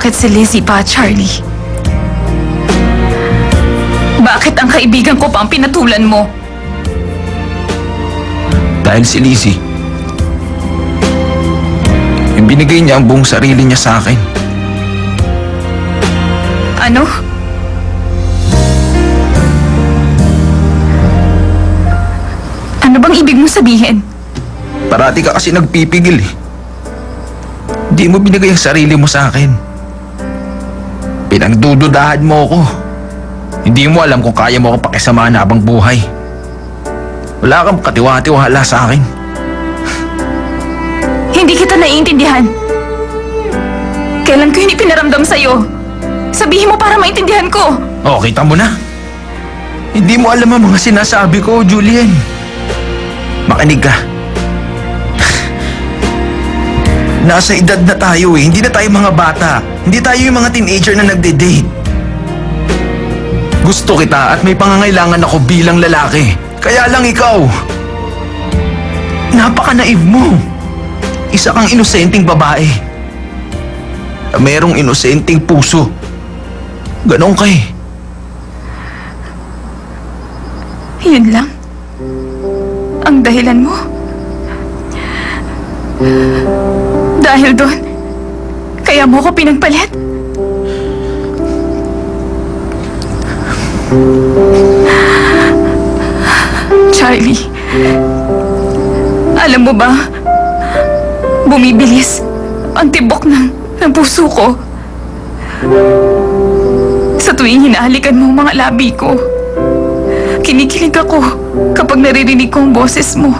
Bakit si Lizzie pa, Charlie? Bakit ang kaibigan ko pa ang pinatulan mo? Dahil si Lizzie, binigay niya ang buong sarili niya sa akin. Ano? Ano bang ibig mo sabihin? Parati ka kasi nagpipigil eh. Di mo binigay ang sarili mo sa akin. Pinagdududahan mo ako. Hindi mo alam kung kaya mo ako pakisamahan habang buhay. Wala kang katiwa-tiwala sa akin. Hindi kita naiintindihan. Kailan ko yun ipinaramdam sa'yo? Sabihin mo para maintindihan ko. Oh, kita mo na. Hindi mo alam ang mga sinasabi ko, Julian. Makinig ka. Nasa edad na tayo eh. Hindi na tayo mga bata. Hindi tayo yung mga teenager na nagde-date. Gusto kita at may pangangailangan ako bilang lalaki. Kaya lang ikaw. Napaka-naive mo. Isa kang inosenteng babae. Merong inosenteng puso. Ganon ka eh. Yun lang? Ang dahilan mo? Dahil doon, kaya mo ko pinagpalit? Charlie, alam mo ba, bumibilis ang tibok ng puso ko. Sa tuwing hinahalikan mo ang mga labi ko, kinikilig ako kapag naririnig ko ang boses mo.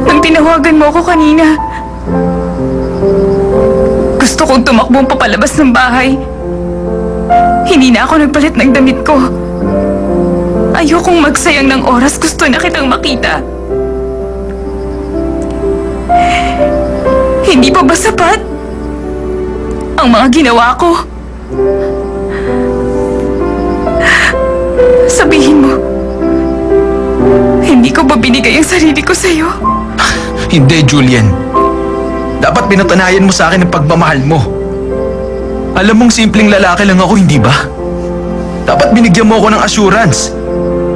Nang tinawagan mo ako kanina, gusto kong tumakbong papalabas ng bahay. Hindi na ako nagpalit ng damit ko. Ayokong magsayang ng oras, gusto na kitang makita. Hindi pa ba sapat ang mga ginawa ko? Sabihin mo, hindi ko ba binigay ang sarili ko sa'yo? Hindi, Julian. Dapat pinatunayan mo sa akin ang pagmamahal mo. Alam mong simpleng lalaki lang ako, hindi ba? Dapat binigyan mo ako ng assurance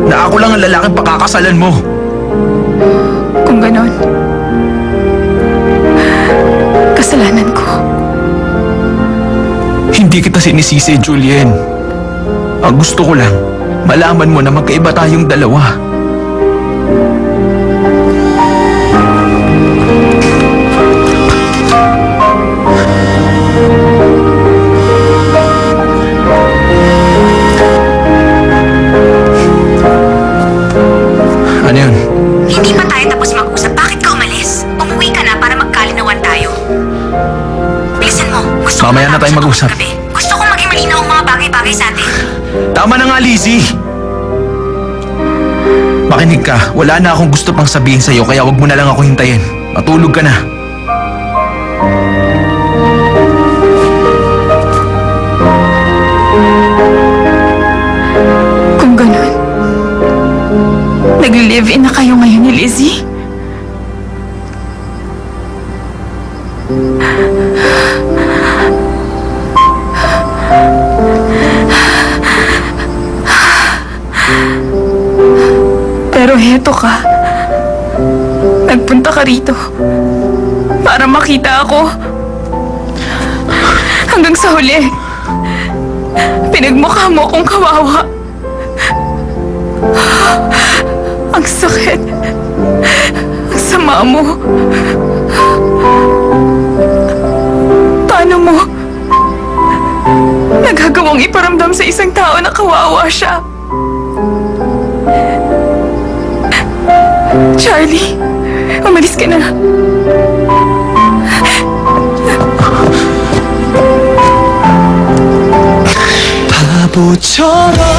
na ako lang ang lalaking pakakasalan mo. Kung ganon, kasalanan ko. Hindi kita sinisisi, Julian. Ang gusto ko lang, malaman mo na magkaiba tayong dalawa. Ano yun? Hindi pa tayo tapos mag-usap. Bakit ka umalis? Umuwi ka na para magkalinawan tayo. Bilisan mo. Gusto Mamaya na tayo mag-usap. Gusto kong maging malinaw ang mga bagay-bagay sa atin. Tama na nga, Lizzie! Makinig ka. Wala na akong gusto pang sabihin sa'yo kaya wag mo na lang ako hintayin. Matulog ka na. Kung ganon, nag-live-in na kayo ngayon ni Lizzie? Pero heto ka. Nagpunta ka rito para makita ako. Hanggang sa huli, pinagmukha mo akong kawawa. Ang sakit. Ang sama mo. Paano mo nagagawang iparamdam sa isang tao na kawawa siya? Charlie, umalis ka na. 바보처럼